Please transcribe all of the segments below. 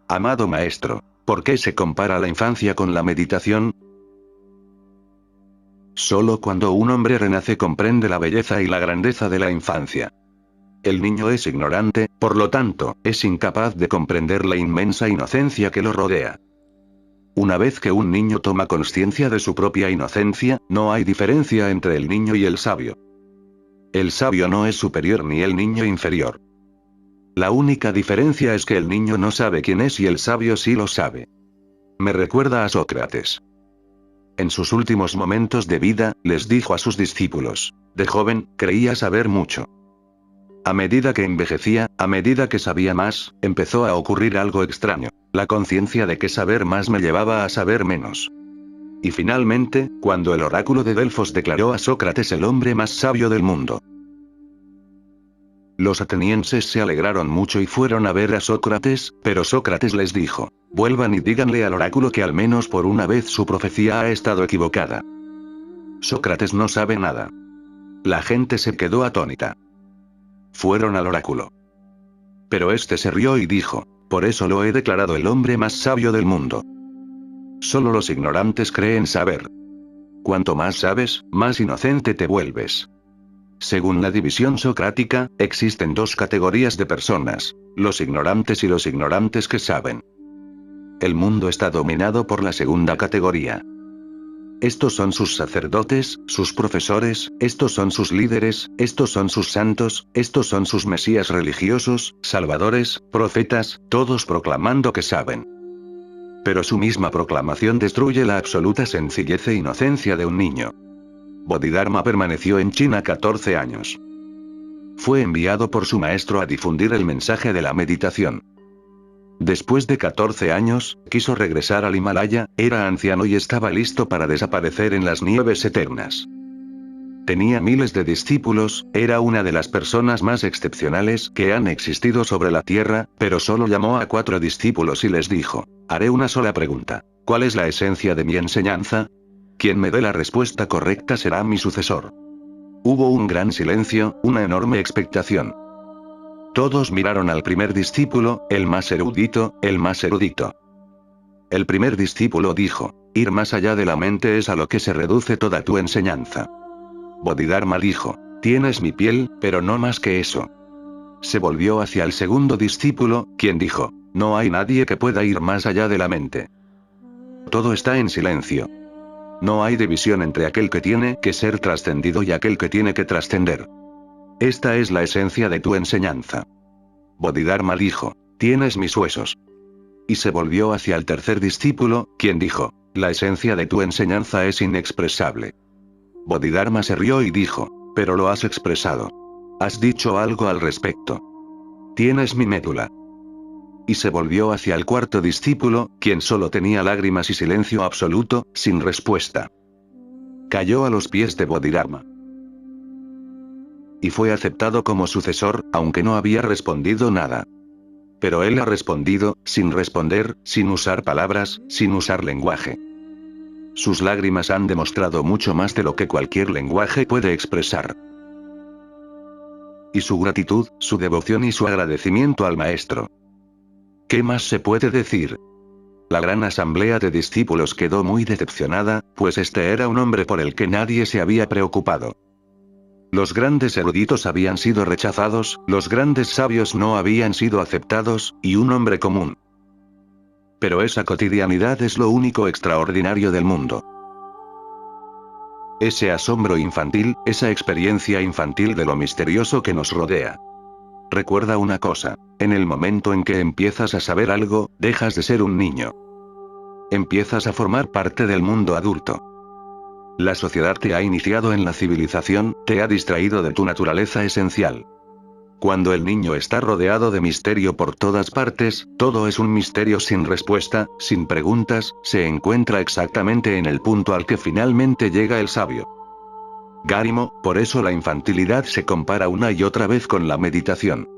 Amado maestro, ¿por qué se compara la infancia con la meditación? Solo cuando un hombre renace comprende la belleza y la grandeza de la infancia. El niño es ignorante, por lo tanto, es incapaz de comprender la inmensa inocencia que lo rodea. Una vez que un niño toma conciencia de su propia inocencia, no hay diferencia entre el niño y el sabio. El sabio no es superior ni el niño inferior. La única diferencia es que el niño no sabe quién es y el sabio sí lo sabe. Me recuerda a Sócrates. En sus últimos momentos de vida, les dijo a sus discípulos: de joven, creía saber mucho. A medida que envejecía, a medida que sabía más, empezó a ocurrir algo extraño. La conciencia de que saber más me llevaba a saber menos. Y finalmente, cuando el oráculo de Delfos declaró a Sócrates el hombre más sabio del mundo. Los atenienses se alegraron mucho y fueron a ver a Sócrates, pero Sócrates les dijo: vuelvan y díganle al oráculo que al menos por una vez su profecía ha estado equivocada. Sócrates no sabe nada. La gente se quedó atónita. Fueron al oráculo. Pero este se rió y dijo: por eso lo he declarado el hombre más sabio del mundo. Solo los ignorantes creen saber. Cuanto más sabes, más inocente te vuelves. Según la división socrática, existen dos categorías de personas: los ignorantes y los ignorantes que saben. El mundo está dominado por la segunda categoría. Estos son sus sacerdotes, sus profesores, estos son sus líderes, estos son sus santos, estos son sus mesías religiosos, salvadores, profetas, todos proclamando que saben. Pero su misma proclamación destruye la absoluta sencillez e inocencia de un niño. Bodhidharma permaneció en China 14 años. Fue enviado por su maestro a difundir el mensaje de la meditación. Después de 14 años, quiso regresar al Himalaya, era anciano y estaba listo para desaparecer en las nieves eternas. Tenía miles de discípulos, era una de las personas más excepcionales que han existido sobre la tierra, pero solo llamó a 4 discípulos y les dijo: haré una sola pregunta. ¿Cuál es la esencia de mi enseñanza? Quien me dé la respuesta correcta será mi sucesor. Hubo un gran silencio, una enorme expectación. Todos miraron al primer discípulo, el más erudito, el más erudito. El primer discípulo dijo: ir más allá de la mente es a lo que se reduce toda tu enseñanza. Bodhidharma dijo: tienes mi piel, pero no más que eso. Se volvió hacia el segundo discípulo, quien dijo: no hay nadie que pueda ir más allá de la mente. Todo está en silencio. No hay división entre aquel que tiene que ser trascendido y aquel que tiene que trascender. Esta es la esencia de tu enseñanza. Bodhidharma dijo: tienes mis huesos. Y se volvió hacia el tercer discípulo, quien dijo: la esencia de tu enseñanza es inexpresable. Bodhidharma se rió y dijo: pero lo has expresado. Has dicho algo al respecto. Tienes mi médula. Y se volvió hacia el cuarto discípulo, quien solo tenía lágrimas y silencio absoluto, sin respuesta. Cayó a los pies de Bodhidharma. Y fue aceptado como sucesor, aunque no había respondido nada. Pero él ha respondido, sin responder, sin usar palabras, sin usar lenguaje. Sus lágrimas han demostrado mucho más de lo que cualquier lenguaje puede expresar. Y su gratitud, su devoción y su agradecimiento al maestro. ¿Qué más se puede decir? La gran asamblea de discípulos quedó muy decepcionada, pues este era un hombre por el que nadie se había preocupado. Los grandes eruditos habían sido rechazados, los grandes sabios no habían sido aceptados, y un hombre común. Pero esa cotidianidad es lo único extraordinario del mundo. Ese asombro infantil, esa experiencia infantil de lo misterioso que nos rodea. Recuerda una cosa: en el momento en que empiezas a saber algo, dejas de ser un niño. Empiezas a formar parte del mundo adulto. La sociedad te ha iniciado en la civilización, te ha distraído de tu naturaleza esencial. Cuando el niño está rodeado de misterio por todas partes, todo es un misterio sin respuesta, sin preguntas, se encuentra exactamente en el punto al que finalmente llega el sabio. Gárimo, por eso la infantilidad se compara una y otra vez con la meditación.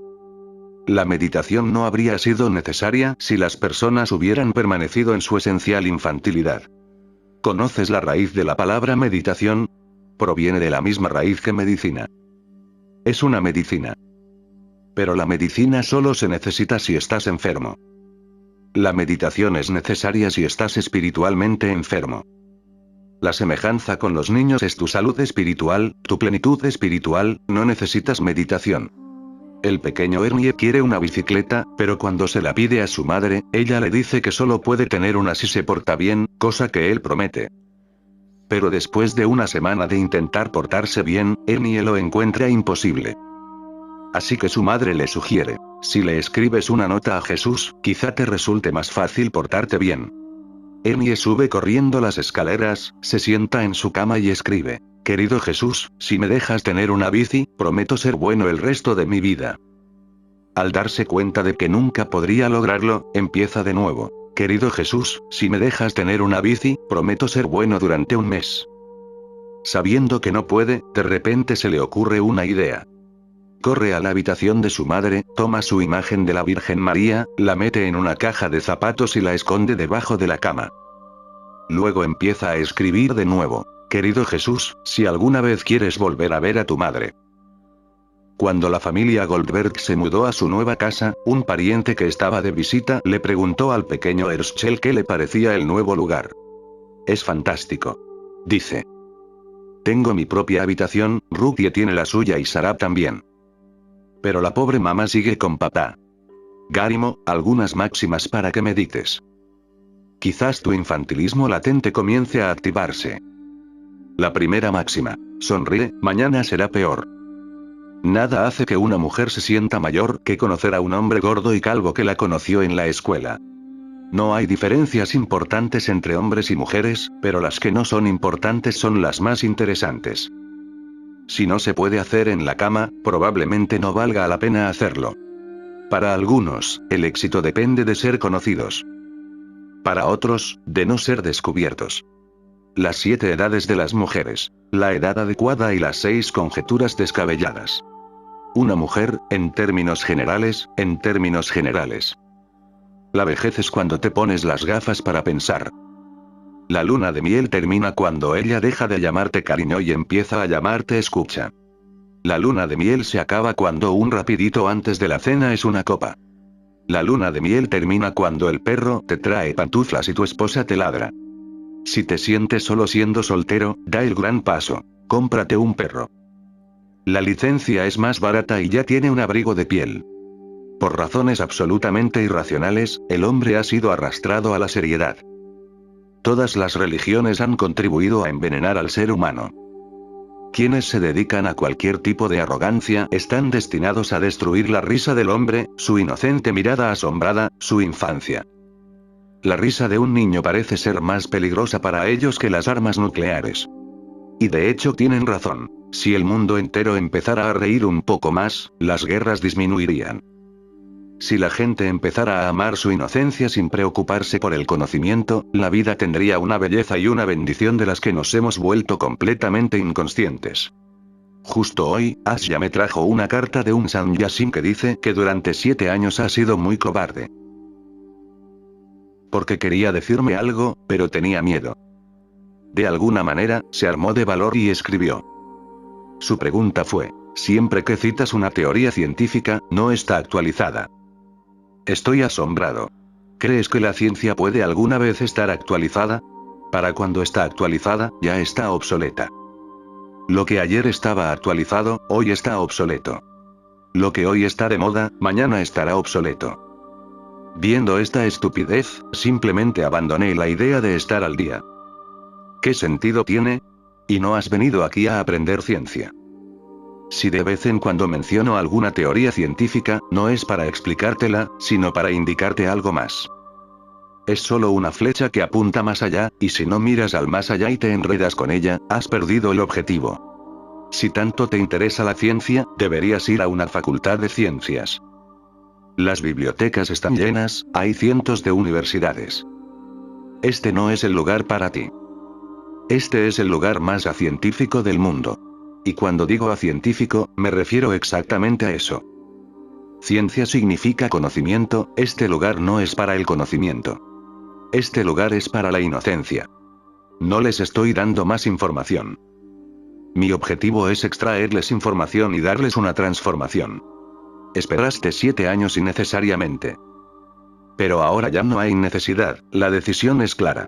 La meditación no habría sido necesaria si las personas hubieran permanecido en su esencial infantilidad. ¿Conoces la raíz de la palabra meditación? Proviene de la misma raíz que medicina. Es una medicina. Pero la medicina solo se necesita si estás enfermo. La meditación es necesaria si estás espiritualmente enfermo. La semejanza con los niños es tu salud espiritual, tu plenitud espiritual, no necesitas meditación. El pequeño Ernie quiere una bicicleta, pero cuando se la pide a su madre, ella le dice que solo puede tener una si se porta bien, cosa que él promete. Pero después de una semana de intentar portarse bien, Ernie lo encuentra imposible. Así que su madre le sugiere: si le escribes una nota a Jesús, quizá te resulte más fácil portarte bien. Ernie sube corriendo las escaleras, se sienta en su cama y escribe: querido Jesús, si me dejas tener una bici, prometo ser bueno el resto de mi vida. Al darse cuenta de que nunca podría lograrlo, empieza de nuevo: querido Jesús, si me dejas tener una bici, prometo ser bueno durante un mes. Sabiendo que no puede, de repente se le ocurre una idea. Corre a la habitación de su madre, toma su imagen de la Virgen María, la mete en una caja de zapatos y la esconde debajo de la cama. Luego empieza a escribir de nuevo: querido Jesús, si alguna vez quieres volver a ver a tu madre. Cuando la familia Goldberg se mudó a su nueva casa, un pariente que estaba de visita le preguntó al pequeño Herschel qué le parecía el nuevo lugar. Es fantástico, dice. Tengo mi propia habitación, Ruthie tiene la suya y Sarah también. Pero la pobre mamá sigue con papá. Garimo, algunas máximas para que medites. Quizás tu infantilismo latente comience a activarse. La primera máxima: sonríe, mañana será peor. Nada hace que una mujer se sienta mayor que conocer a un hombre gordo y calvo que la conoció en la escuela. No hay diferencias importantes entre hombres y mujeres, pero las que no son importantes son las más interesantes. Si no se puede hacer en la cama, probablemente no valga la pena hacerlo. Para algunos, el éxito depende de ser conocidos. Para otros, de no ser descubiertos. Las 7 edades de las mujeres. La edad adecuada y las 6 conjeturas descabelladas. Una mujer, en términos generales. La vejez es cuando te pones las gafas para pensar. La luna de miel termina cuando ella deja de llamarte cariño y empieza a llamarte escucha. La luna de miel se acaba cuando un rapidito antes de la cena es una copa. La luna de miel termina cuando el perro te trae pantuflas y tu esposa te ladra. Si te sientes solo siendo soltero, da el gran paso. Cómprate un perro. La licencia es más barata y ya tiene un abrigo de piel. Por razones absolutamente irracionales, el hombre ha sido arrastrado a la seriedad. Todas las religiones han contribuido a envenenar al ser humano. Quienes se dedican a cualquier tipo de arrogancia están destinados a destruir la risa del hombre, su inocente mirada asombrada, su infancia. La risa de un niño parece ser más peligrosa para ellos que las armas nucleares. Y de hecho tienen razón. Si el mundo entero empezara a reír un poco más, las guerras disminuirían. Si la gente empezara a amar su inocencia sin preocuparse por el conocimiento, la vida tendría una belleza y una bendición de las que nos hemos vuelto completamente inconscientes. Justo hoy, Asya me trajo una carta de un sannyasin que dice que durante 7 años ha sido muy cobarde. Porque quería decirme algo, pero tenía miedo. De alguna manera, se armó de valor y escribió. Su pregunta fue: siempre que citas una teoría científica, no está actualizada. Estoy asombrado. ¿Crees que la ciencia puede alguna vez estar actualizada? Para cuando está actualizada, ya está obsoleta. Lo que ayer estaba actualizado, hoy está obsoleto. Lo que hoy está de moda, mañana estará obsoleto. Viendo esta estupidez, simplemente abandoné la idea de estar al día. ¿Qué sentido tiene? Y no has venido aquí a aprender ciencia. Si de vez en cuando menciono alguna teoría científica, no es para explicártela, sino para indicarte algo más. Es solo una flecha que apunta más allá, y si no miras al más allá y te enredas con ella, has perdido el objetivo. Si tanto te interesa la ciencia, deberías ir a una facultad de ciencias. Las bibliotecas están llenas, hay cientos de universidades. Este no es el lugar para ti. Este es el lugar más acientífico del mundo. Y cuando digo acientífico, me refiero exactamente a eso. Ciencia significa conocimiento, este lugar no es para el conocimiento. Este lugar es para la inocencia. No les estoy dando más información. Mi objetivo es extraerles información y darles una transformación. Esperaste 7 años innecesariamente. Pero ahora ya no hay necesidad, la decisión es clara.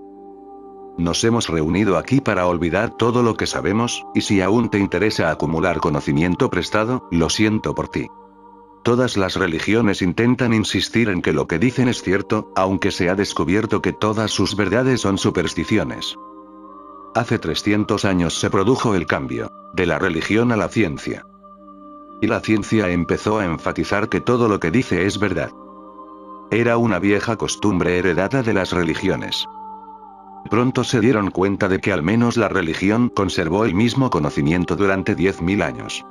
Nos hemos reunido aquí para olvidar todo lo que sabemos, y si aún te interesa acumular conocimiento prestado, lo siento por ti. Todas las religiones intentan insistir en que lo que dicen es cierto, aunque se ha descubierto que todas sus verdades son supersticiones. Hace 300 años se produjo el cambio, de la religión a la ciencia. Y la ciencia empezó a enfatizar que todo lo que dice es verdad. Era una vieja costumbre heredada de las religiones. Pronto se dieron cuenta de que al menos la religión conservó el mismo conocimiento durante 10.000 años.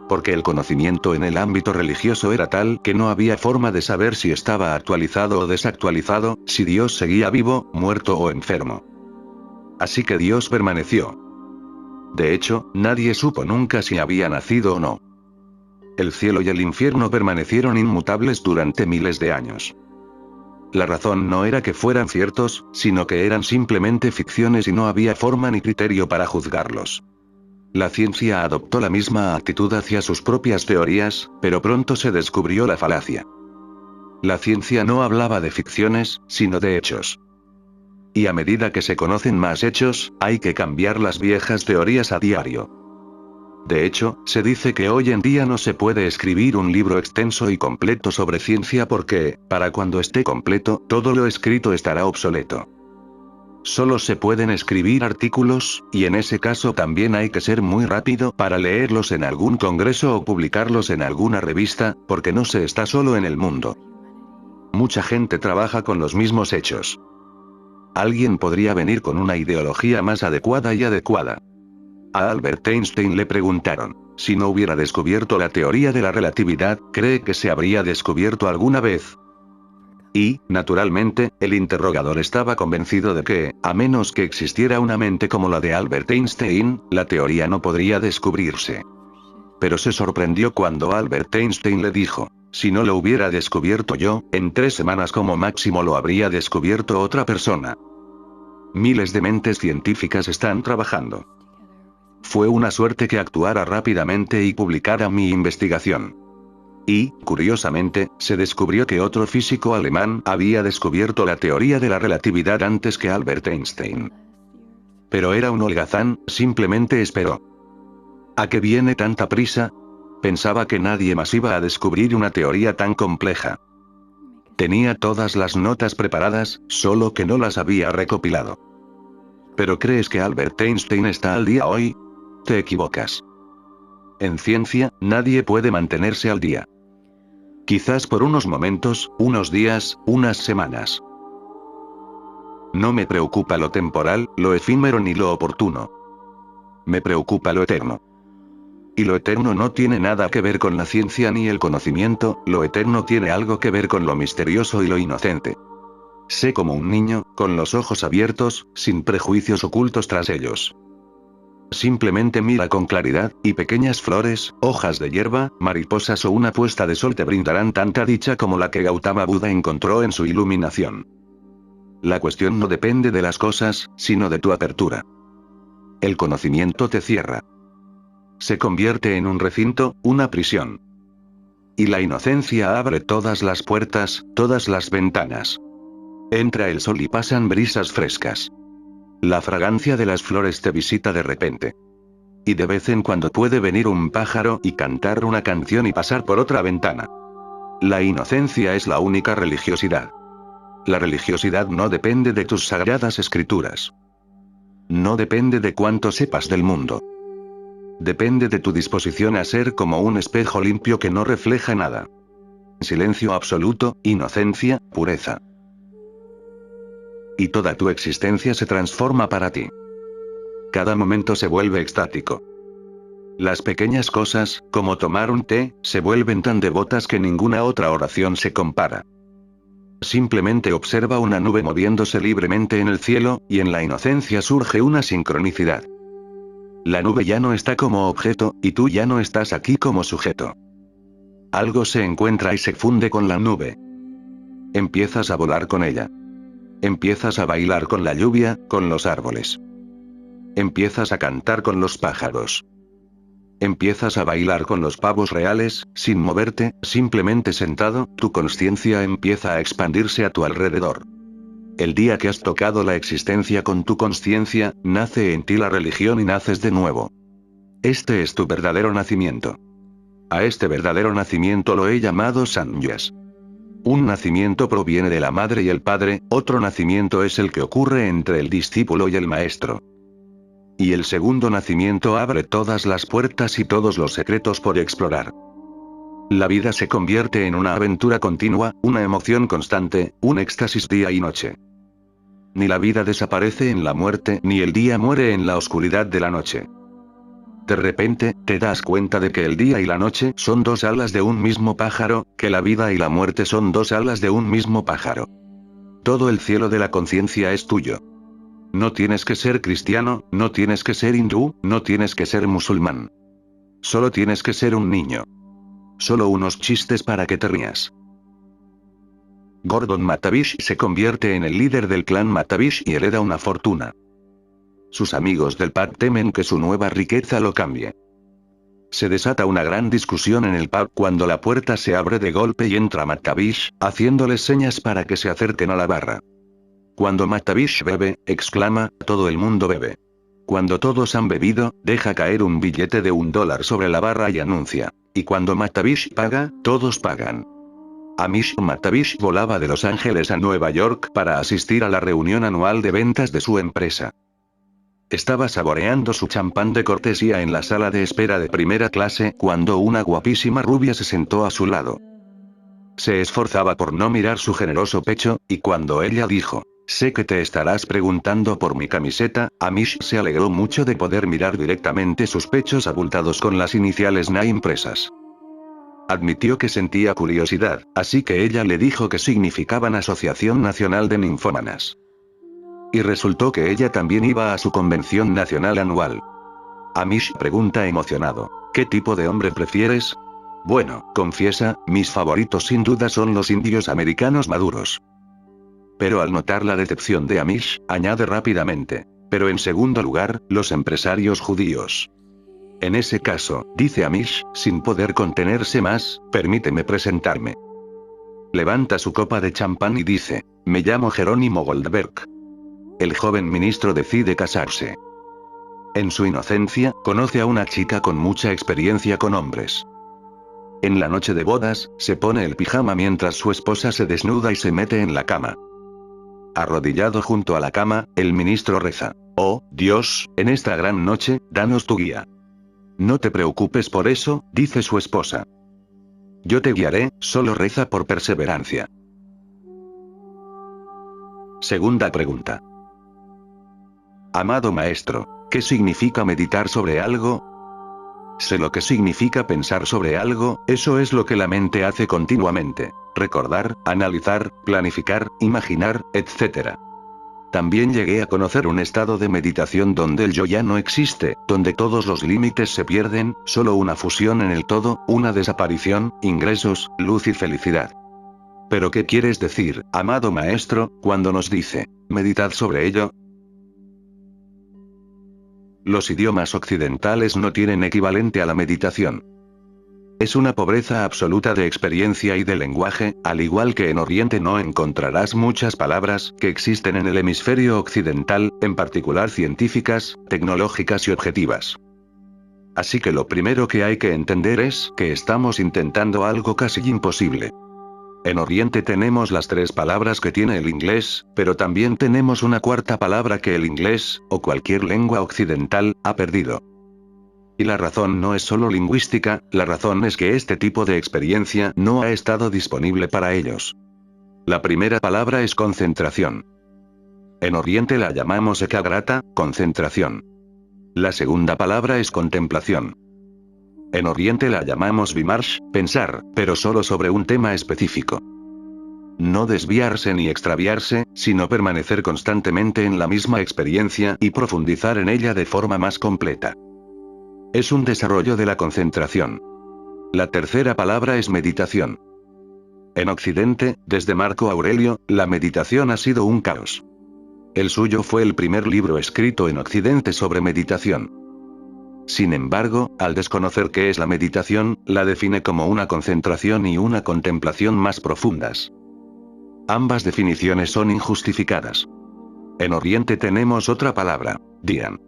Porque el conocimiento en el ámbito religioso era tal que no había forma de saber si estaba actualizado o desactualizado, si Dios seguía vivo, muerto o enfermo. Así que Dios permaneció. De hecho, nadie supo nunca si había nacido o no. El cielo y el infierno permanecieron inmutables durante miles de años. La razón no era que fueran ciertos, sino que eran simplemente ficciones y no había forma ni criterio para juzgarlos. La ciencia adoptó la misma actitud hacia sus propias teorías, pero pronto se descubrió la falacia. La ciencia no hablaba de ficciones, sino de hechos. Y a medida que se conocen más hechos, hay que cambiar las viejas teorías a diario. De hecho, se dice que hoy en día no se puede escribir un libro extenso y completo sobre ciencia porque, para cuando esté completo, todo lo escrito estará obsoleto. Solo se pueden escribir artículos, y en ese caso también hay que ser muy rápido para leerlos en algún congreso o publicarlos en alguna revista, porque no se está solo en el mundo. Mucha gente trabaja con los mismos hechos. Alguien podría venir con una ideología más adecuada y adecuada. A Albert Einstein le preguntaron, si no hubiera descubierto la teoría de la relatividad, ¿cree que se habría descubierto alguna vez? Y, naturalmente, el interrogador estaba convencido de que, a menos que existiera una mente como la de Albert Einstein, la teoría no podría descubrirse. Pero se sorprendió cuando Albert Einstein le dijo, si no lo hubiera descubierto yo, en 3 semanas como máximo lo habría descubierto otra persona. Miles de mentes científicas están trabajando. Fue una suerte que actuara rápidamente y publicara mi investigación. Y, curiosamente, se descubrió que otro físico alemán había descubierto la teoría de la relatividad antes que Albert Einstein. Pero era un holgazán, simplemente esperó. ¿A qué viene tanta prisa? Pensaba que nadie más iba a descubrir una teoría tan compleja. Tenía todas las notas preparadas, solo que no las había recopilado. ¿Pero crees que Albert Einstein está al día hoy? Te equivocas. En ciencia, nadie puede mantenerse al día. Quizás por unos momentos, unos días, unas semanas. No me preocupa lo temporal, lo efímero ni lo oportuno. Me preocupa lo eterno. Y lo eterno no tiene nada que ver con la ciencia ni el conocimiento, lo eterno tiene algo que ver con lo misterioso y lo inocente. Sé como un niño, con los ojos abiertos, sin prejuicios ocultos tras ellos. Simplemente mira con claridad, y pequeñas flores, hojas de hierba, mariposas o una puesta de sol te brindarán tanta dicha como la que Gautama Buda encontró en su iluminación. La cuestión no depende de las cosas, sino de tu apertura. El conocimiento te cierra. Se convierte en un recinto, una prisión. Y la inocencia abre todas las puertas, todas las ventanas. Entra el sol y pasan brisas frescas. La fragancia de las flores te visita de repente. Y de vez en cuando puede venir un pájaro y cantar una canción y pasar por otra ventana. La inocencia es la única religiosidad. La religiosidad no depende de tus sagradas escrituras. No depende de cuánto sepas del mundo. Depende de tu disposición a ser como un espejo limpio que no refleja nada. Silencio absoluto, inocencia, pureza. Y toda tu existencia se transforma para ti. Cada momento se vuelve extático. Las pequeñas cosas, como tomar un té, se vuelven tan devotas que ninguna otra oración se compara. Simplemente observa una nube moviéndose libremente en el cielo, y en la inocencia surge una sincronicidad. La nube ya no está como objeto, y tú ya no estás aquí como sujeto. Algo se encuentra y se funde con la nube. Empiezas a volar con ella. Empiezas a bailar con la lluvia, con los árboles. Empiezas a cantar con los pájaros. Empiezas a bailar con los pavos reales, sin moverte, simplemente sentado, tu conciencia empieza a expandirse a tu alrededor. El día que has tocado la existencia con tu conciencia, nace en ti la religión y naces de nuevo. Este es tu verdadero nacimiento. A este verdadero nacimiento lo he llamado Sannyas. Un nacimiento proviene de la madre y el padre, otro nacimiento es el que ocurre entre el discípulo y el maestro. Y el segundo nacimiento abre todas las puertas y todos los secretos por explorar. La vida se convierte en una aventura continua, una emoción constante, un éxtasis día y noche. Ni la vida desaparece en la muerte, ni el día muere en la oscuridad de la noche. De repente, te das cuenta de que el día y la noche son dos alas de un mismo pájaro, que la vida y la muerte son dos alas de un mismo pájaro. Todo el cielo de la conciencia es tuyo. No tienes que ser cristiano, no tienes que ser hindú, no tienes que ser musulmán. Solo tienes que ser un niño. Solo unos chistes para que te rías. Gordon Matavish se convierte en el líder del clan Matavish y hereda una fortuna. Sus amigos del pub temen que su nueva riqueza lo cambie. Se desata una gran discusión en el pub cuando la puerta se abre de golpe y entra Matavish, haciéndoles señas para que se acerquen a la barra. Cuando Matavish bebe, exclama, todo el mundo bebe. Cuando todos han bebido, deja caer un billete de $1 sobre la barra y anuncia. Y cuando Matavish paga, todos pagan. Amish Matavish volaba de Los Ángeles a Nueva York para asistir a la reunión anual de ventas de su empresa. Estaba saboreando su champán de cortesía en la sala de espera de primera clase cuando una guapísima rubia se sentó a su lado. Se esforzaba por no mirar su generoso pecho, y cuando ella dijo, sé que te estarás preguntando por mi camiseta, Amish se alegró mucho de poder mirar directamente sus pechos abultados con las iniciales NA impresas. Admitió que sentía curiosidad, así que ella le dijo que significaban Asociación Nacional de Ninfómanas. Y resultó que ella también iba a su convención nacional anual. Amish pregunta emocionado, ¿qué tipo de hombre prefieres? Bueno, confiesa, mis favoritos sin duda son los indios americanos maduros. Pero al notar la decepción de Amish, añade rápidamente, pero en segundo lugar, los empresarios judíos. En ese caso, dice Amish, sin poder contenerse más, permíteme presentarme. Levanta su copa de champán y dice, me llamo Jerónimo Goldberg. El joven ministro decide casarse. En su inocencia, conoce a una chica con mucha experiencia con hombres. En la noche de bodas, se pone el pijama mientras su esposa se desnuda y se mete en la cama. Arrodillado junto a la cama, el ministro reza, oh, Dios, en esta gran noche, danos tu guía. No te preocupes por eso, dice su esposa. Yo te guiaré, solo reza por perseverancia. Segunda pregunta. Amado maestro, ¿qué significa meditar sobre algo? Sé lo que significa pensar sobre algo, eso es lo que la mente hace continuamente. Recordar, analizar, planificar, imaginar, etc. También llegué a conocer un estado de meditación donde el yo ya no existe, donde todos los límites se pierden, solo una fusión en el todo, una desaparición, ingresos, luz y felicidad. ¿Pero qué quieres decir, amado maestro, cuando nos dice, meditad sobre ello? Los idiomas occidentales no tienen equivalente a la meditación. Es una pobreza absoluta de experiencia y de lenguaje, al igual que en Oriente no encontrarás muchas palabras que existen en el hemisferio occidental, en particular científicas, tecnológicas y objetivas. Así que lo primero que hay que entender es que estamos intentando algo casi imposible. En Oriente tenemos las 3 palabras que tiene el inglés, pero también tenemos una cuarta palabra que el inglés, o cualquier lengua occidental, ha perdido. Y la razón no es solo lingüística, la razón es que este tipo de experiencia no ha estado disponible para ellos. La primera palabra es concentración. En Oriente la llamamos ekagrata, concentración. La segunda palabra es contemplación. En Oriente la llamamos vimarsh, pensar, pero solo sobre un tema específico. No desviarse ni extraviarse, sino permanecer constantemente en la misma experiencia y profundizar en ella de forma más completa. Es un desarrollo de la concentración. La tercera palabra es meditación. En Occidente, desde Marco Aurelio, la meditación ha sido un caos. El suyo fue el primer libro escrito en Occidente sobre meditación. Sin embargo, al desconocer qué es la meditación, la define como una concentración y una contemplación más profundas. Ambas definiciones son injustificadas. En Oriente tenemos otra palabra, dhyan.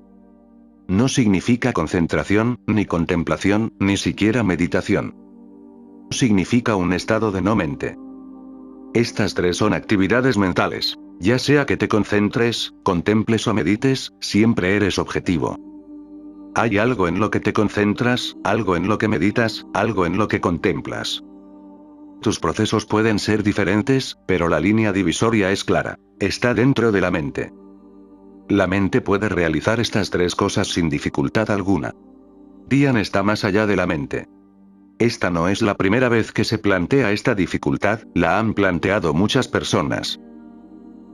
No significa concentración, ni contemplación, ni siquiera meditación. Significa un estado de no mente. Estas tres son actividades mentales. Ya sea que te concentres, contemples o medites, siempre eres objetivo. Hay algo en lo que te concentras, algo en lo que meditas, algo en lo que contemplas. Tus procesos pueden ser diferentes, pero la línea divisoria es clara. Está dentro de la mente. La mente puede realizar estas tres cosas sin dificultad alguna. Dhyan está más allá de la mente. Esta no es la primera vez que se plantea esta dificultad, la han planteado muchas personas.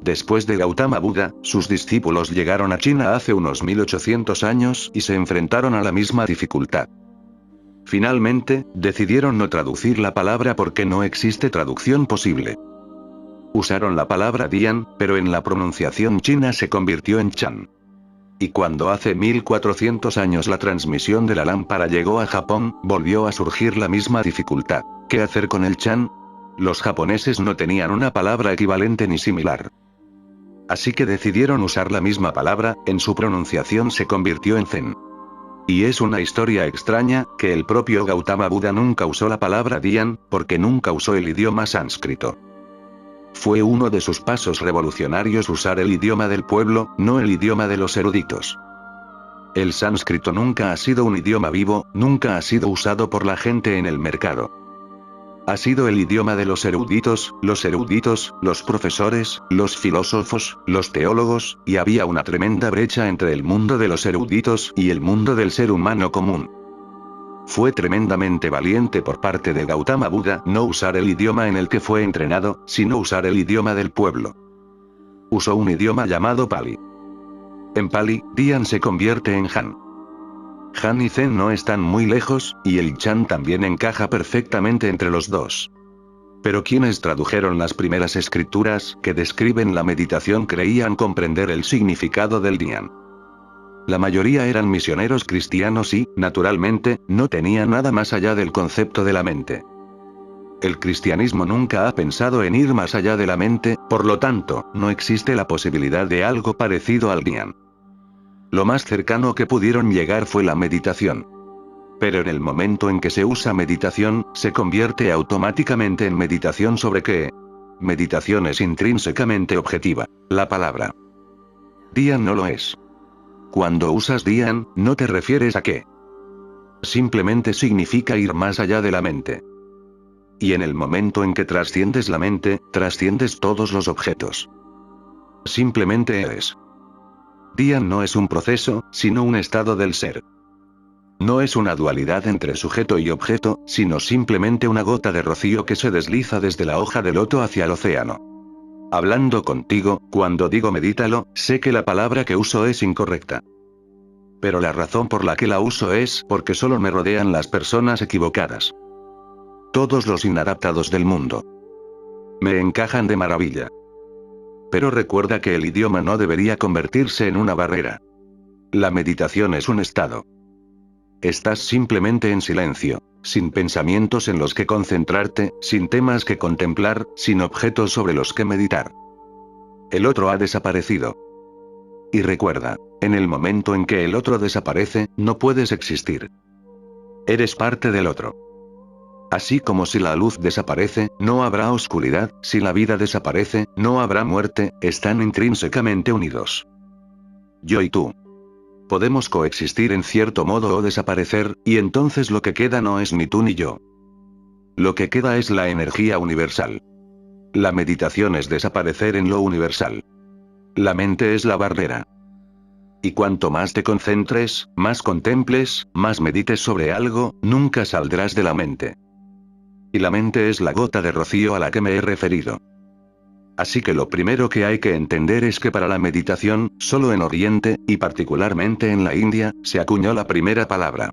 Después de Gautama Buda, sus discípulos llegaron a China hace unos 1800 años y se enfrentaron a la misma dificultad. Finalmente, decidieron no traducir la palabra porque no existe traducción posible. Usaron la palabra dhyan, pero en la pronunciación china se convirtió en chan. Y cuando hace 1400 años la transmisión de la lámpara llegó a Japón, volvió a surgir la misma dificultad. ¿Qué hacer con el chan? Los japoneses no tenían una palabra equivalente ni similar. Así que decidieron usar la misma palabra, en su pronunciación se convirtió en zen. Y es una historia extraña, que el propio Gautama Buda nunca usó la palabra dhyan, porque nunca usó el idioma sánscrito. Fue uno de sus pasos revolucionarios usar el idioma del pueblo, no el idioma de los eruditos. El sánscrito nunca ha sido un idioma vivo, nunca ha sido usado por la gente en el mercado. Ha sido el idioma de los eruditos, los profesores, los filósofos, los teólogos, y había una tremenda brecha entre el mundo de los eruditos y el mundo del ser humano común. Fue tremendamente valiente por parte de Gautama Buda no usar el idioma en el que fue entrenado, sino usar el idioma del pueblo. Usó un idioma llamado Pali. En Pali, dhyan se convierte en Han. Han y Zen no están muy lejos, y el Chan también encaja perfectamente entre los dos. Pero quienes tradujeron las primeras escrituras que describen la meditación creían comprender el significado del dhyan. La mayoría eran misioneros cristianos y, naturalmente, no tenían nada más allá del concepto de la mente. El cristianismo nunca ha pensado en ir más allá de la mente, por lo tanto, no existe la posibilidad de algo parecido al dhyan. Lo más cercano que pudieron llegar fue la meditación. Pero en el momento en que se usa meditación, se convierte automáticamente en meditación sobre qué. Meditación es intrínsecamente objetiva. La palabra dhyan no lo es. Cuando usas dhyan, no te refieres a qué. Simplemente significa ir más allá de la mente. Y en el momento en que trasciendes la mente, trasciendes todos los objetos. Simplemente eres. Dhyan no es un proceso, sino un estado del ser. No es una dualidad entre sujeto y objeto, sino simplemente una gota de rocío que se desliza desde la hoja de loto hacia el océano. Hablando contigo, cuando digo medítalo, sé que la palabra que uso es incorrecta. Pero la razón por la que la uso es porque solo me rodean las personas equivocadas. Todos los inadaptados del mundo. Me encajan de maravilla. Pero recuerda que el idioma no debería convertirse en una barrera. La meditación es un estado. Estás simplemente en silencio, sin pensamientos en los que concentrarte, sin temas que contemplar, sin objetos sobre los que meditar. El otro ha desaparecido. Y recuerda, en el momento en que el otro desaparece, no puedes existir. Eres parte del otro. Así como si la luz desaparece, no habrá oscuridad, si la vida desaparece, no habrá muerte, están intrínsecamente unidos. Yo y tú. Podemos coexistir en cierto modo o desaparecer, y entonces lo que queda no es ni tú ni yo. Lo que queda es la energía universal. La meditación es desaparecer en lo universal. La mente es la barrera. Y cuanto más te concentres, más contemples, más medites sobre algo, nunca saldrás de la mente. Y la mente es la gota de rocío a la que me he referido. Así que lo primero que hay que entender es que para la meditación, solo en Oriente, y particularmente en la India, se acuñó la primera palabra.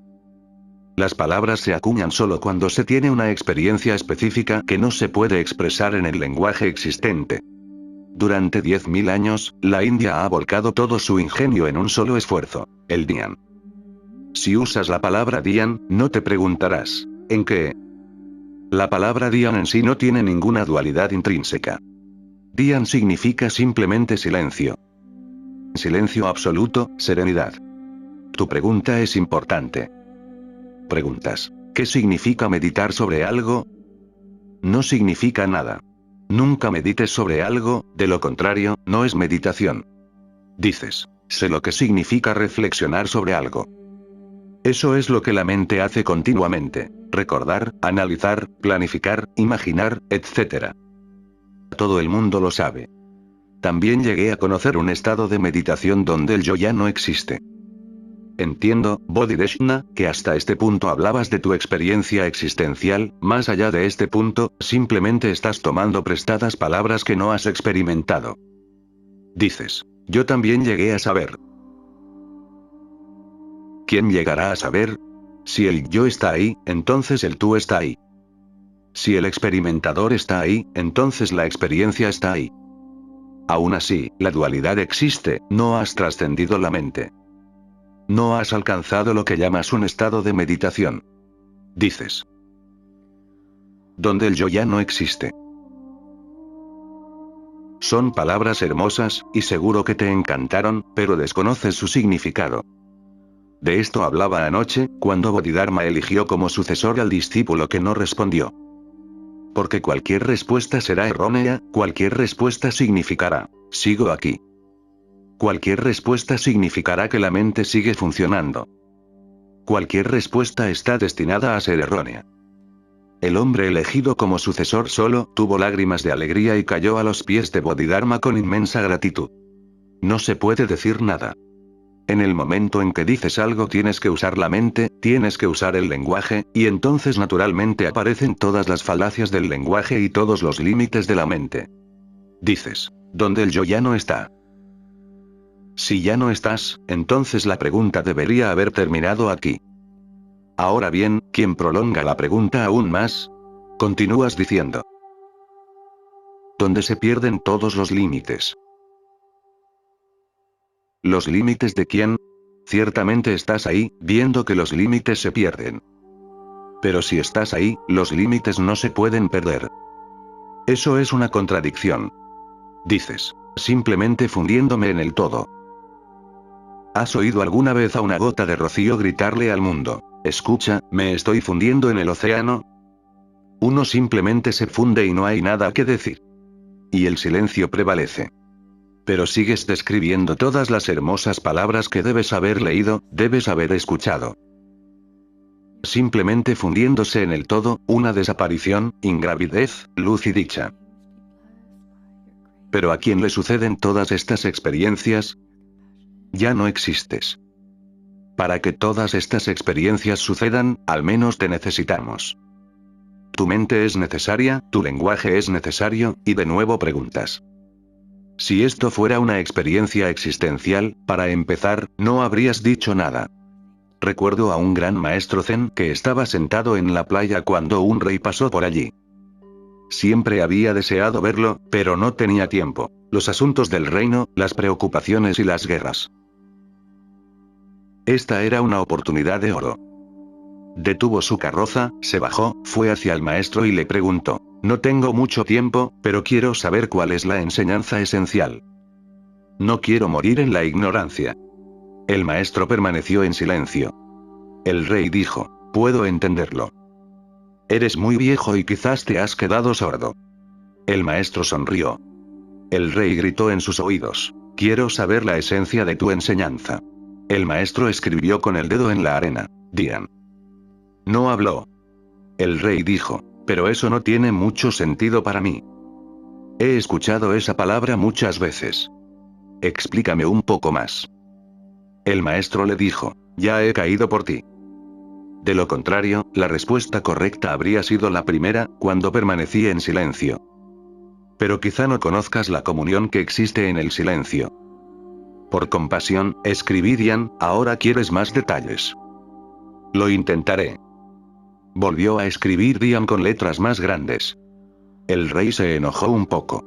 Las palabras se acuñan solo cuando se tiene una experiencia específica que no se puede expresar en el lenguaje existente. Durante 10.000 años, la India ha volcado todo su ingenio en un solo esfuerzo, el dhyan. Si usas la palabra Dian, no te preguntarás, ¿en qué? La palabra Dian en sí no tiene ninguna dualidad intrínseca. Dian significa simplemente silencio. Silencio absoluto, serenidad. Tu pregunta es importante. Preguntas, ¿qué significa meditar sobre algo? No significa nada. Nunca medites sobre algo, de lo contrario, no es meditación. Dices, sé lo que significa reflexionar sobre algo. Eso es lo que la mente hace continuamente. Recordar, analizar, planificar, imaginar, etc. Todo el mundo lo sabe. También llegué a conocer un estado de meditación donde el yo ya no existe. Entiendo, Bodhidharma, que hasta este punto hablabas de tu experiencia existencial. Más allá de este punto, simplemente estás tomando prestadas palabras que no has experimentado. Dices, yo también llegué a saber. ¿Quién llegará a saber? Si el yo está ahí, entonces el tú está ahí. Si el experimentador está ahí, entonces la experiencia está ahí. Aún así, la dualidad existe, no has trascendido la mente. No has alcanzado lo que llamas un estado de meditación. Dices. Donde el yo ya no existe. Son palabras hermosas, y seguro que te encantaron, pero desconoces su significado. De esto hablaba anoche, cuando Bodhidharma eligió como sucesor al discípulo que no respondió. Porque cualquier respuesta será errónea, cualquier respuesta significará, sigo aquí. Cualquier respuesta significará que la mente sigue funcionando. Cualquier respuesta está destinada a ser errónea. El hombre elegido como sucesor solo tuvo lágrimas de alegría y cayó a los pies de Bodhidharma con inmensa gratitud. No se puede decir nada. En el momento en que dices algo tienes que usar la mente, tienes que usar el lenguaje, y entonces naturalmente aparecen todas las falacias del lenguaje y todos los límites de la mente. Dices, donde el yo ya no está. Si ya no estás, entonces la pregunta debería haber terminado aquí. Ahora bien, ¿quién prolonga la pregunta aún más? Continúas diciendo. Donde se pierden todos los límites. ¿Los límites de quién? Ciertamente estás ahí, viendo que los límites se pierden. Pero si estás ahí, los límites no se pueden perder. Eso es una contradicción. Dices, simplemente fundiéndome en el todo. ¿Has oído alguna vez a una gota de rocío gritarle al mundo, escucha, me estoy fundiendo en el océano? Uno simplemente se funde y no hay nada que decir. Y el silencio prevalece. Pero sigues describiendo todas las hermosas palabras que debes haber leído, debes haber escuchado. Simplemente fundiéndose en el todo, una desaparición, ingravidez, luz y dicha. ¿Pero a quién le suceden todas estas experiencias? Ya no existes. Para que todas estas experiencias sucedan, al menos te necesitamos. Tu mente es necesaria, tu lenguaje es necesario, y de nuevo preguntas. Si esto fuera una experiencia existencial, para empezar, no habrías dicho nada. Recuerdo a un gran maestro zen que estaba sentado en la playa cuando un rey pasó por allí. Siempre había deseado verlo, pero no tenía tiempo. Los asuntos del reino, las preocupaciones y las guerras. Esta era una oportunidad de oro. Detuvo su carroza, se bajó, fue hacia el maestro y le preguntó, no tengo mucho tiempo, pero quiero saber cuál es la enseñanza esencial. No quiero morir en la ignorancia. El maestro permaneció en silencio. El rey dijo, puedo entenderlo. Eres muy viejo y quizás te has quedado sordo. El maestro sonrió. El rey gritó en sus oídos, quiero saber la esencia de tu enseñanza. El maestro escribió con el dedo en la arena, Dian. No habló. El rey dijo, pero eso no tiene mucho sentido para mí. He escuchado esa palabra muchas veces. Explícame un poco más. El maestro le dijo, ya he caído por ti. De lo contrario, la respuesta correcta habría sido la primera, cuando permanecí en silencio. Pero quizá no conozcas la comunión que existe en el silencio. Por compasión, escribí Dian, ahora quieres más detalles. Lo intentaré. Volvió a escribir Dian con letras más grandes. El rey se enojó un poco.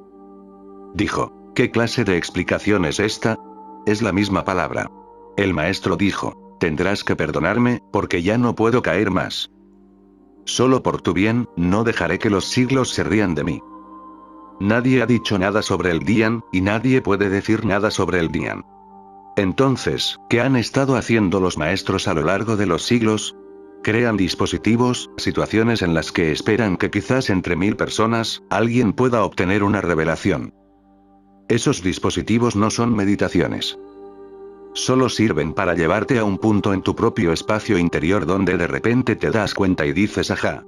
Dijo, ¿qué clase de explicación es esta? Es la misma palabra. El maestro dijo, Tendrás que perdonarme, porque ya no puedo caer más. Solo por tu bien, no dejaré que los siglos se rían de mí. Nadie ha dicho nada sobre el Dian, y nadie puede decir nada sobre el Dian. Entonces, ¿qué han estado haciendo los maestros a lo largo de los siglos? Crean dispositivos, situaciones en las que esperan que quizás entre 1000 personas, alguien pueda obtener una revelación. Esos dispositivos no son meditaciones. Solo sirven para llevarte a un punto en tu propio espacio interior donde de repente te das cuenta y dices ajá.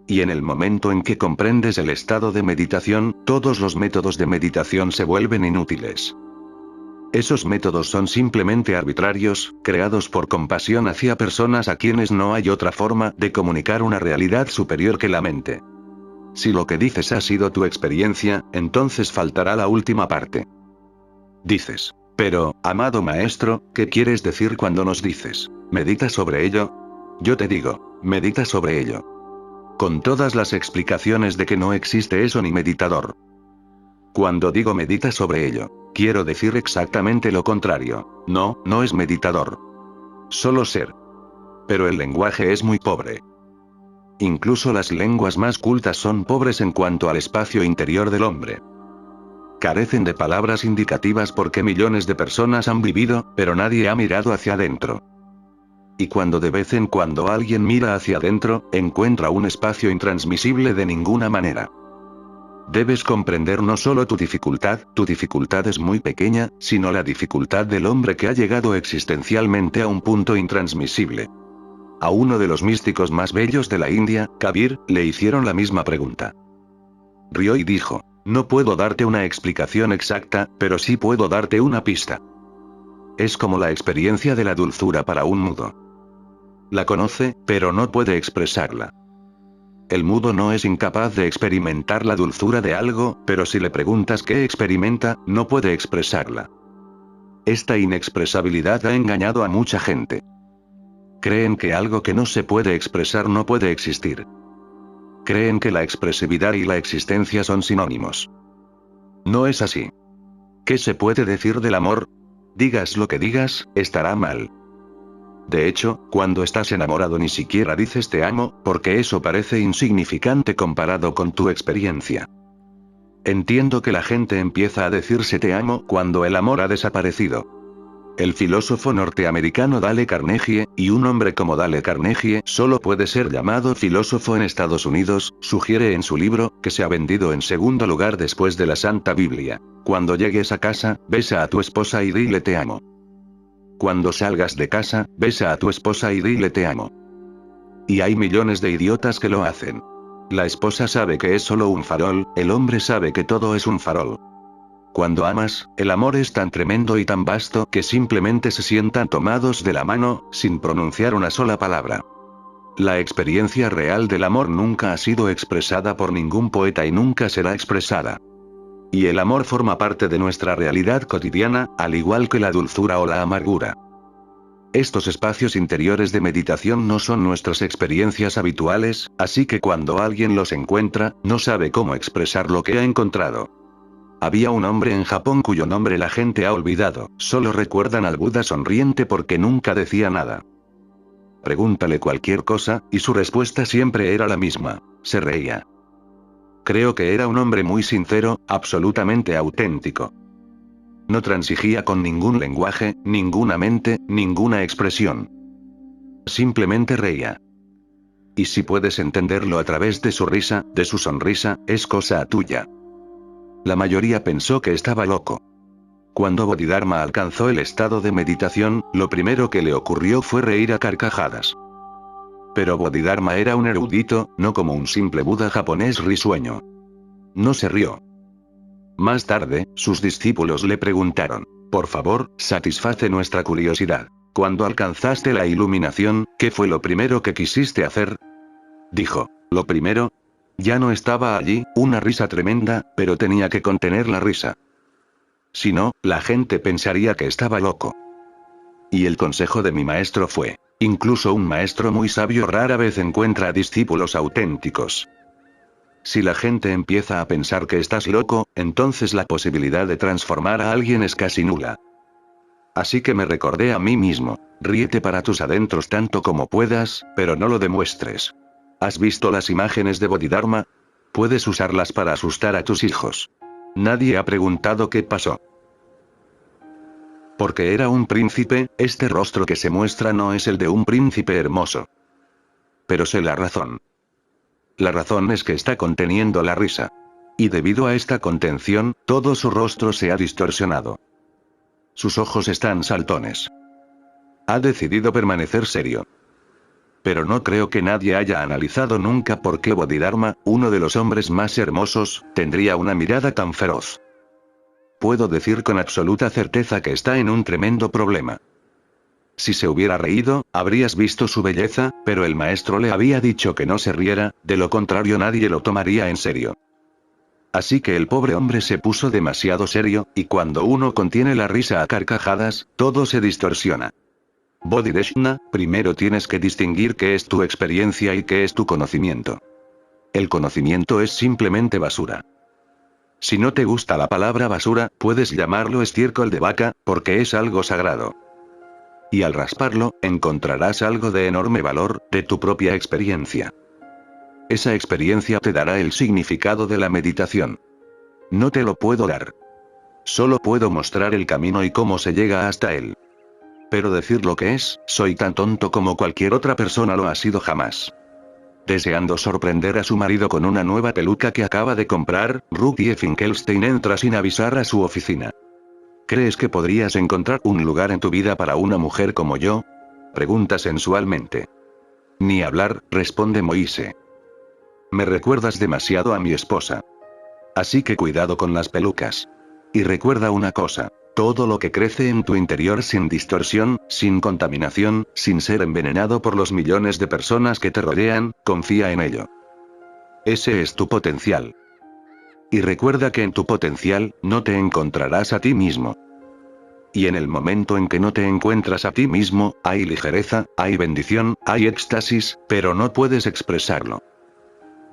Y en el momento en que comprendes el estado de meditación, todos los métodos de meditación se vuelven inútiles. Esos métodos son simplemente arbitrarios, creados por compasión hacia personas a quienes no hay otra forma de comunicar una realidad superior que la mente. Si lo que dices ha sido tu experiencia, entonces faltará la última parte. Dices, pero, amado maestro, ¿qué quieres decir cuando nos dices, medita sobre ello? Yo te digo, medita sobre ello. Con todas las explicaciones de que no existe eso ni meditador. Cuando digo medita sobre ello, quiero decir exactamente lo contrario. No es meditador. Solo ser. Pero el lenguaje es muy pobre. Incluso las lenguas más cultas son pobres en cuanto al espacio interior del hombre. Carecen de palabras indicativas porque millones de personas han vivido, pero nadie ha mirado hacia adentro. Y cuando de vez en cuando alguien mira hacia adentro, encuentra un espacio intransmisible de ninguna manera. Debes comprender no solo tu dificultad es muy pequeña, sino la dificultad del hombre que ha llegado existencialmente a un punto intransmisible. A uno de los místicos más bellos de la India, Kabir, le hicieron la misma pregunta. Rió y dijo, no puedo darte una explicación exacta, pero sí puedo darte una pista. Es como la experiencia de la dulzura para un mudo. La conoce, pero no puede expresarla. El mudo no es incapaz de experimentar la dulzura de algo, pero si le preguntas qué experimenta, no puede expresarla. Esta inexpresabilidad ha engañado a mucha gente. Creen que algo que no se puede expresar no puede existir. Creen que la expresividad y la existencia son sinónimos. No es así. ¿Qué se puede decir del amor? Digas lo que digas, estará mal. De hecho, cuando estás enamorado ni siquiera dices te amo, porque eso parece insignificante comparado con tu experiencia. Entiendo que la gente empieza a decirse te amo cuando el amor ha desaparecido. El filósofo norteamericano Dale Carnegie, y un hombre como Dale Carnegie solo puede ser llamado filósofo en Estados Unidos, sugiere en su libro, que se ha vendido en segundo lugar después de la Santa Biblia. Cuando llegues a casa, besa a tu esposa y dile te amo. Cuando salgas de casa, besa a tu esposa y dile te amo. Y hay millones de idiotas que lo hacen. La esposa sabe que es solo un farol, el hombre sabe que todo es un farol. Cuando amas, el amor es tan tremendo y tan vasto que simplemente se sientan tomados de la mano, sin pronunciar una sola palabra. La experiencia real del amor nunca ha sido expresada por ningún poeta y nunca será expresada. Y el amor forma parte de nuestra realidad cotidiana, al igual que la dulzura o la amargura. Estos espacios interiores de meditación no son nuestras experiencias habituales, así que cuando alguien los encuentra, no sabe cómo expresar lo que ha encontrado. Había un hombre en Japón cuyo nombre la gente ha olvidado, solo recuerdan al Buda sonriente porque nunca decía nada. Pregúntale cualquier cosa, y su respuesta siempre era la misma, se reía. Creo que era un hombre muy sincero, absolutamente auténtico. No transigía con ningún lenguaje, ninguna mente, ninguna expresión. Simplemente reía. Y si puedes entenderlo a través de su risa, de su sonrisa, es cosa tuya. La mayoría pensó que estaba loco. Cuando Bodhidharma alcanzó el estado de meditación, lo primero que le ocurrió fue reír a carcajadas. Pero Bodhidharma era un erudito, no como un simple Buda japonés risueño. No se rió. Más tarde, sus discípulos le preguntaron, por favor, satisface nuestra curiosidad. Cuando alcanzaste la iluminación, ¿qué fue lo primero que quisiste hacer? Dijo, lo primero. Ya no estaba allí, una risa tremenda, pero tenía que contener la risa. Si no, la gente pensaría que estaba loco. Y el consejo de mi maestro fue, incluso un maestro muy sabio rara vez encuentra discípulos auténticos. Si la gente empieza a pensar que estás loco, entonces la posibilidad de transformar a alguien es casi nula. Así que me recordé a mí mismo. Ríete para tus adentros tanto como puedas, pero no lo demuestres. ¿Has visto las imágenes de Bodhidharma? Puedes usarlas para asustar a tus hijos. Nadie ha preguntado qué pasó. Porque era un príncipe, este rostro que se muestra no es el de un príncipe hermoso. Pero sé la razón. La razón es que está conteniendo la risa. Y debido a esta contención, todo su rostro se ha distorsionado. Sus ojos están saltones. Ha decidido permanecer serio. Pero no creo que nadie haya analizado nunca por qué Bodhidharma, uno de los hombres más hermosos, tendría una mirada tan feroz. Puedo decir con absoluta certeza que está en un tremendo problema. Si se hubiera reído, habrías visto su belleza, pero el maestro le había dicho que no se riera, de lo contrario nadie lo tomaría en serio. Así que el pobre hombre se puso demasiado serio, y cuando uno contiene la risa a carcajadas, todo se distorsiona. Bodhidharma, primero tienes que distinguir qué es tu experiencia y qué es tu conocimiento. El conocimiento es simplemente basura. Si no te gusta la palabra basura, puedes llamarlo estiércol de vaca, porque es algo sagrado. Y al rasparlo, encontrarás algo de enorme valor, de tu propia experiencia. Esa experiencia te dará el significado de la meditación. No te lo puedo dar. Solo puedo mostrar el camino y cómo se llega hasta él. Pero decir lo que es, soy tan tonto como cualquier otra persona lo ha sido jamás. Deseando sorprender a su marido con una nueva peluca que acaba de comprar, Ruthie Finkelstein entra sin avisar a su oficina. ¿Crees que podrías encontrar un lugar en tu vida para una mujer como yo? Pregunta sensualmente. Ni hablar, responde Moise. Me recuerdas demasiado a mi esposa. Así que cuidado con las pelucas. Y recuerda una cosa. Todo lo que crece en tu interior sin distorsión, sin contaminación, sin ser envenenado por los millones de personas que te rodean, confía en ello. Ese es tu potencial. Y recuerda que en tu potencial, no te encontrarás a ti mismo. Y en el momento en que no te encuentras a ti mismo, hay ligereza, hay bendición, hay éxtasis, pero no puedes expresarlo.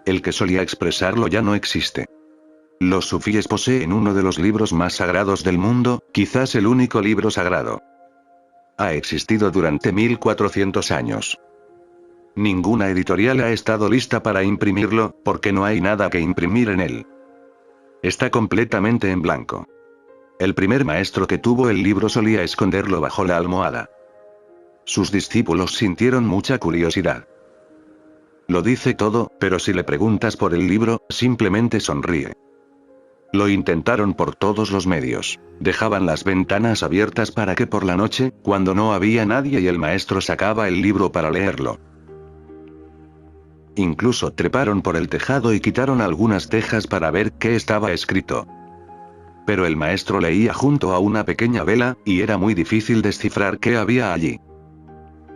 El que solía expresarlo ya no existe. Los sufíes poseen uno de los libros más sagrados del mundo, quizás el único libro sagrado. Ha existido durante 1400 años. Ninguna editorial ha estado lista para imprimirlo, porque no hay nada que imprimir en él. Está completamente en blanco. El primer maestro que tuvo el libro solía esconderlo bajo la almohada. Sus discípulos sintieron mucha curiosidad. Lo dice todo, pero si le preguntas por el libro, simplemente sonríe. Lo intentaron por todos los medios. Dejaban las ventanas abiertas para que por la noche, cuando no había nadie y el maestro sacaba el libro para leerlo. Incluso treparon por el tejado y quitaron algunas tejas para ver qué estaba escrito. Pero el maestro leía junto a una pequeña vela, y era muy difícil descifrar qué había allí.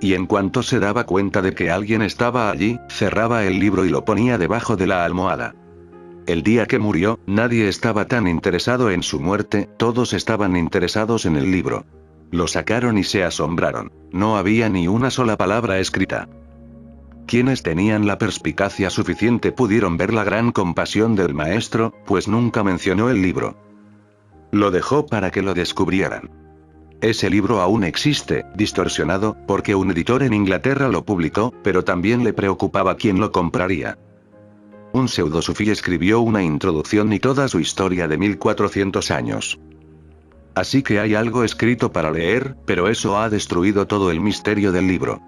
Y en cuanto se daba cuenta de que alguien estaba allí, cerraba el libro y lo ponía debajo de la almohada. El día que murió, nadie estaba tan interesado en su muerte, todos estaban interesados en el libro. Lo sacaron y se asombraron. No había ni una sola palabra escrita. Quienes tenían la perspicacia suficiente pudieron ver la gran compasión del maestro, pues nunca mencionó el libro. Lo dejó para que lo descubrieran. Ese libro aún existe, distorsionado, porque un editor en Inglaterra lo publicó, pero también le preocupaba quién lo compraría. Un pseudosufí escribió una introducción y toda su historia de 1400 años. Así que hay algo escrito para leer, pero eso ha destruido todo el misterio del libro.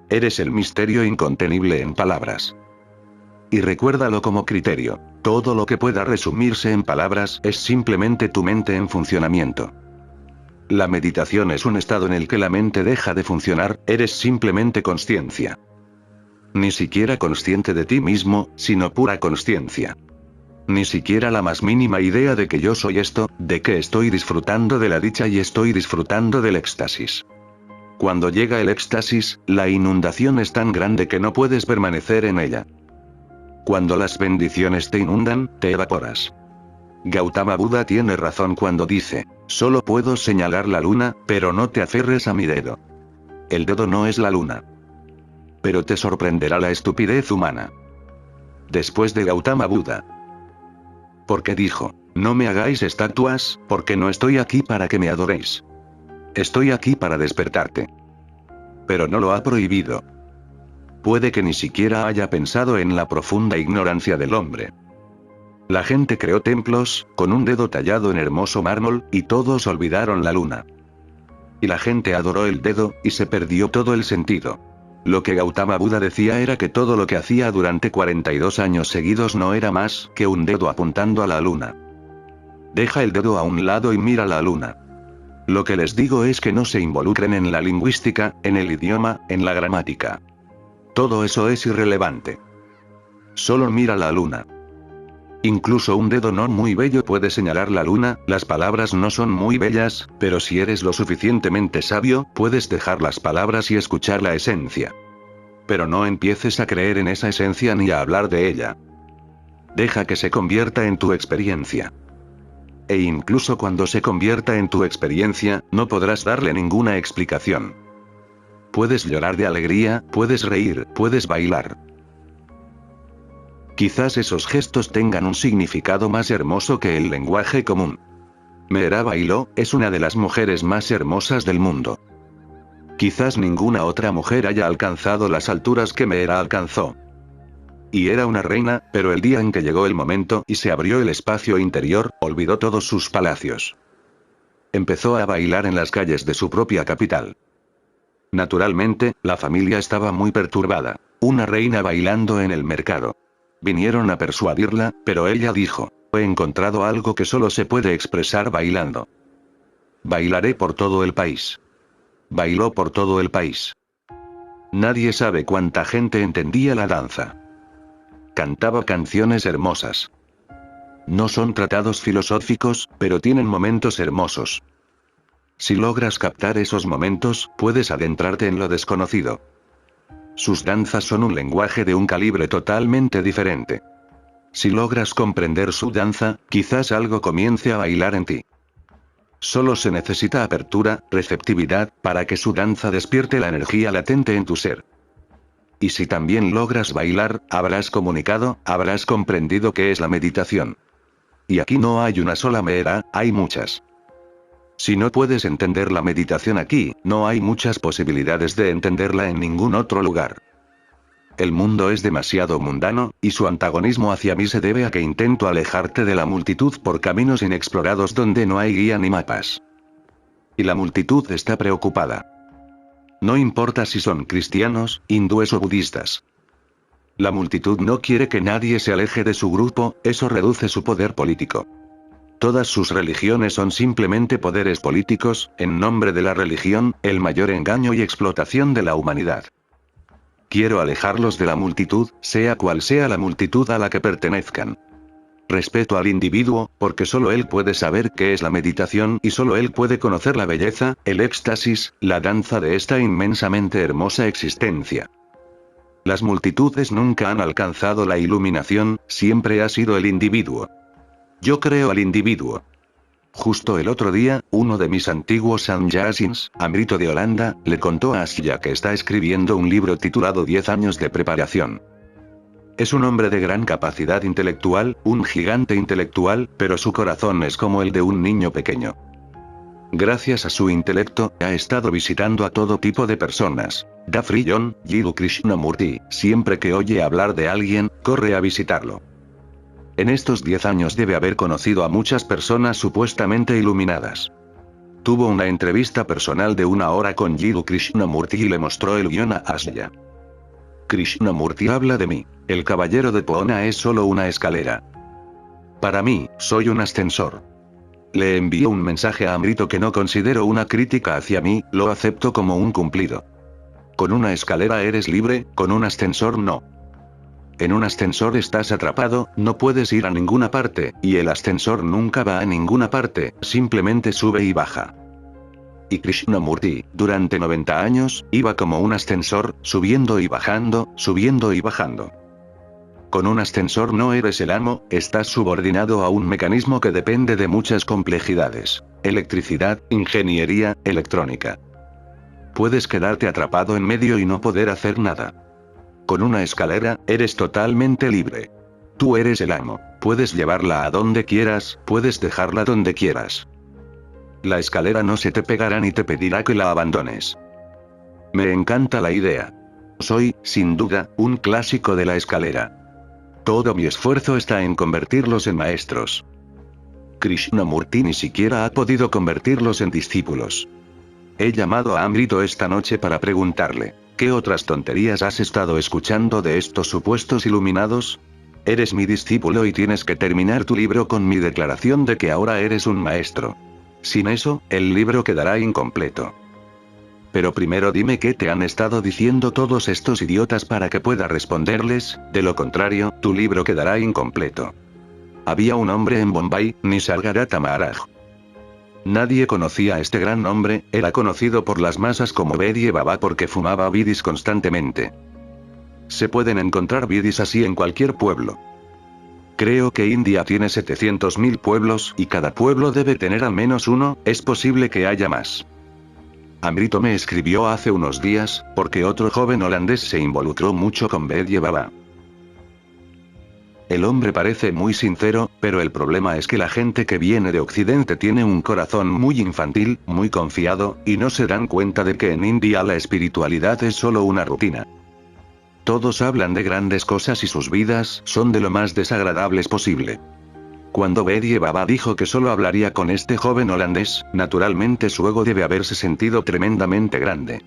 Eres el misterio incontenible en palabras. Y recuérdalo como criterio. Todo lo que pueda resumirse en palabras es simplemente tu mente en funcionamiento. La meditación es un estado en el que la mente deja de funcionar, eres simplemente consciencia. Ni siquiera consciente de ti mismo, sino pura consciencia. Ni siquiera la más mínima idea de que yo soy esto, de que estoy disfrutando de la dicha y estoy disfrutando del éxtasis. Cuando llega el éxtasis, la inundación es tan grande que no puedes permanecer en ella. Cuando las bendiciones te inundan, te evaporas. Gautama Buda tiene razón cuando dice, solo puedo señalar la luna, pero no te aferres a mi dedo. El dedo no es la luna. Pero te sorprenderá la estupidez humana. Después de Gautama Buda. Porque dijo, no me hagáis estatuas, porque no estoy aquí para que me adoréis. Estoy aquí para despertarte. Pero no lo ha prohibido. Puede que ni siquiera haya pensado en la profunda ignorancia del hombre. La gente creó templos, con un dedo tallado en hermoso mármol, y todos olvidaron la luna. Y la gente adoró el dedo, y se perdió todo el sentido. Lo que Gautama Buda decía era que todo lo que hacía durante 42 años seguidos no era más que un dedo apuntando a la luna. Deja el dedo a un lado y mira la luna. Lo que les digo es que no se involucren en la lingüística, en el idioma, en la gramática. Todo eso es irrelevante. Solo mira la luna. Incluso un dedo no muy bello puede señalar la luna, las palabras no son muy bellas, pero si eres lo suficientemente sabio, puedes dejar las palabras y escuchar la esencia. Pero no empieces a creer en esa esencia ni a hablar de ella. Deja que se convierta en tu experiencia. E incluso cuando se convierta en tu experiencia, no podrás darle ninguna explicación. Puedes llorar de alegría, puedes reír, puedes bailar. Quizás esos gestos tengan un significado más hermoso que el lenguaje común. Meera bailó, es una de las mujeres más hermosas del mundo. Quizás ninguna otra mujer haya alcanzado las alturas que Meera alcanzó. Y era una reina, pero el día en que llegó el momento y se abrió el espacio interior, olvidó todos sus palacios. Empezó a bailar en las calles de su propia capital. Naturalmente, la familia estaba muy perturbada. Una reina bailando en el mercado. Vinieron a persuadirla, pero ella dijo, he encontrado algo que solo se puede expresar bailando. Bailaré por todo el país. Bailó por todo el país. Nadie sabe cuánta gente entendía la danza. Cantaba canciones hermosas. No son tratados filosóficos, pero tienen momentos hermosos. Si logras captar esos momentos, puedes adentrarte en lo desconocido. Sus danzas son un lenguaje de un calibre totalmente diferente. Si logras comprender su danza, quizás algo comience a bailar en ti. Solo se necesita apertura, receptividad, para que su danza despierte la energía latente en tu ser. Y si también logras bailar, habrás comunicado, habrás comprendido qué es la meditación. Y aquí no hay una sola Meera, hay muchas. Si no puedes entender la meditación aquí, no hay muchas posibilidades de entenderla en ningún otro lugar. El mundo es demasiado mundano, y su antagonismo hacia mí se debe a que intento alejarte de la multitud por caminos inexplorados donde no hay guía ni mapas. Y la multitud está preocupada. No importa si son cristianos, hindúes o budistas. La multitud no quiere que nadie se aleje de su grupo, eso reduce su poder político. Todas sus religiones son simplemente poderes políticos, en nombre de la religión, el mayor engaño y explotación de la humanidad. Quiero alejarlos de la multitud, sea cual sea la multitud a la que pertenezcan. Respeto al individuo, porque solo él puede saber qué es la meditación y solo él puede conocer la belleza, el éxtasis, la danza de esta inmensamente hermosa existencia. Las multitudes nunca han alcanzado la iluminación, siempre ha sido el individuo. Yo creo al individuo. Justo el otro día, uno de mis antiguos sannyasins, Amrito de Holanda, le contó a Asya que está escribiendo un libro titulado 10 años de preparación. Es un hombre de gran capacidad intelectual, un gigante intelectual, pero su corazón es como el de un niño pequeño. Gracias a su intelecto, ha estado visitando a todo tipo de personas. Da Frillon, Jiddu Krishnamurti, siempre que oye hablar de alguien, corre a visitarlo. En estos 10 años debe haber conocido a muchas personas supuestamente iluminadas. Tuvo una entrevista personal de 1 hora con Jiddu Krishnamurti y le mostró el guión a Asya. Krishnamurti habla de mí. El caballero de Poona es solo una escalera. Para mí, soy un ascensor. Le envío un mensaje a Amrito que no considero una crítica hacia mí, lo acepto como un cumplido. Con una escalera eres libre, con un ascensor no. En un ascensor estás atrapado, no puedes ir a ninguna parte, y el ascensor nunca va a ninguna parte, simplemente sube y baja. Y Krishnamurti, durante 90 años, iba como un ascensor, subiendo y bajando, subiendo y bajando. Con un ascensor no eres el amo, estás subordinado a un mecanismo que depende de muchas complejidades. Electricidad, ingeniería, electrónica. Puedes quedarte atrapado en medio y no poder hacer nada. Con una escalera, eres totalmente libre. Tú eres el amo. Puedes llevarla a donde quieras, puedes dejarla donde quieras. La escalera no se te pegará ni te pedirá que la abandones. Me encanta la idea. Soy, sin duda, un clásico de la escalera. Todo mi esfuerzo está en convertirlos en maestros. Krishnamurti ni siquiera ha podido convertirlos en discípulos. He llamado a Amrito esta noche para preguntarle, ¿qué otras tonterías has estado escuchando de estos supuestos iluminados? Eres mi discípulo y tienes que terminar tu libro con mi declaración de que ahora eres un maestro. Sin eso, el libro quedará incompleto. Pero primero dime qué te han estado diciendo todos estos idiotas para que pueda responderles, de lo contrario, tu libro quedará incompleto. Había un hombre en Bombay, Nisargadatta Maharaj. Nadie conocía a este gran hombre, era conocido por las masas como Bedie Baba porque fumaba bidis constantemente. Se pueden encontrar bidis así en cualquier pueblo. Creo que India tiene 700.000 pueblos y cada pueblo debe tener al menos uno, es posible que haya más. Amrito me escribió hace unos días, porque otro joven holandés se involucró mucho con Bedie Baba. El hombre parece muy sincero, pero el problema es que la gente que viene de Occidente tiene un corazón muy infantil, muy confiado, y no se dan cuenta de que en India la espiritualidad es solo una rutina. Todos hablan de grandes cosas y sus vidas son de lo más desagradables posible. Cuando Bedie Baba dijo que solo hablaría con este joven holandés, naturalmente su ego debe haberse sentido tremendamente grande.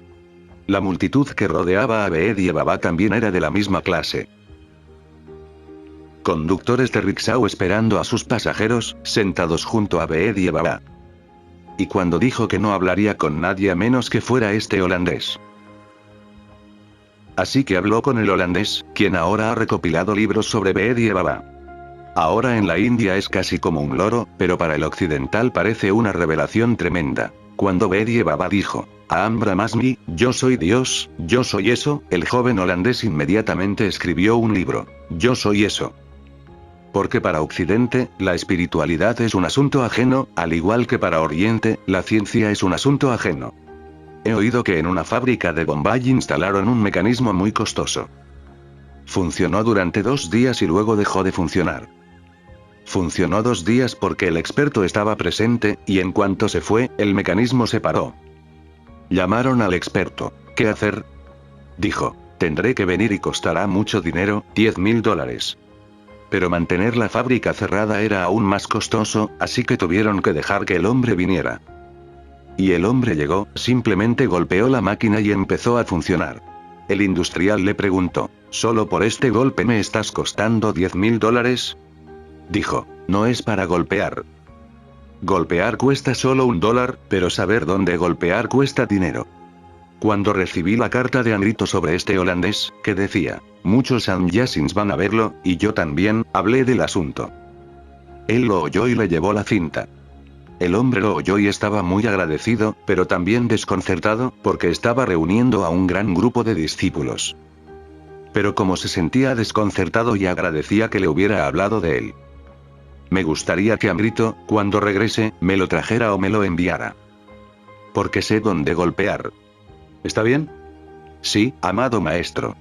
La multitud que rodeaba a Bedie Baba también era de la misma clase. Conductores de rickshaw esperando a sus pasajeros, sentados junto a Bedie Baba. Y cuando dijo que no hablaría con nadie a menos que fuera este holandés. Así que habló con el holandés, quien ahora ha recopilado libros sobre Bedie Baba. Ahora en la India es casi como un loro, pero para el occidental parece una revelación tremenda. Cuando Bedie Baba dijo, Aham Brahmasmi, yo soy Dios, yo soy eso, el joven holandés inmediatamente escribió un libro, Yo soy eso. Porque para Occidente, la espiritualidad es un asunto ajeno, al igual que para Oriente, la ciencia es un asunto ajeno. He oído que en una fábrica de Bombay instalaron un mecanismo muy costoso. Funcionó durante 2 días y luego dejó de funcionar. Funcionó 2 días porque el experto estaba presente, y en cuanto se fue, el mecanismo se paró. Llamaron al experto. ¿Qué hacer? Dijo, tendré que venir y costará mucho dinero, $10.000. Pero mantener la fábrica cerrada era aún más costoso, así que tuvieron que dejar que el hombre viniera. Y el hombre llegó, simplemente golpeó la máquina y empezó a funcionar. El industrial le preguntó, ¿solo por este golpe me estás costando $10.000? Dijo, no es para golpear. Golpear cuesta solo $1, pero saber dónde golpear cuesta dinero. Cuando recibí la carta de Amrito sobre este holandés, que decía, muchos sannyasins van a verlo, y yo también, hablé del asunto. Él lo oyó y le llevó la cinta. El hombre lo oyó y estaba muy agradecido, pero también desconcertado, porque estaba reuniendo a un gran grupo de discípulos. Pero como se sentía desconcertado y agradecía que le hubiera hablado de él. Me gustaría que Amrito, cuando regrese, me lo trajera o me lo enviara. Porque sé dónde golpear. ¿Está bien? Sí, amado maestro.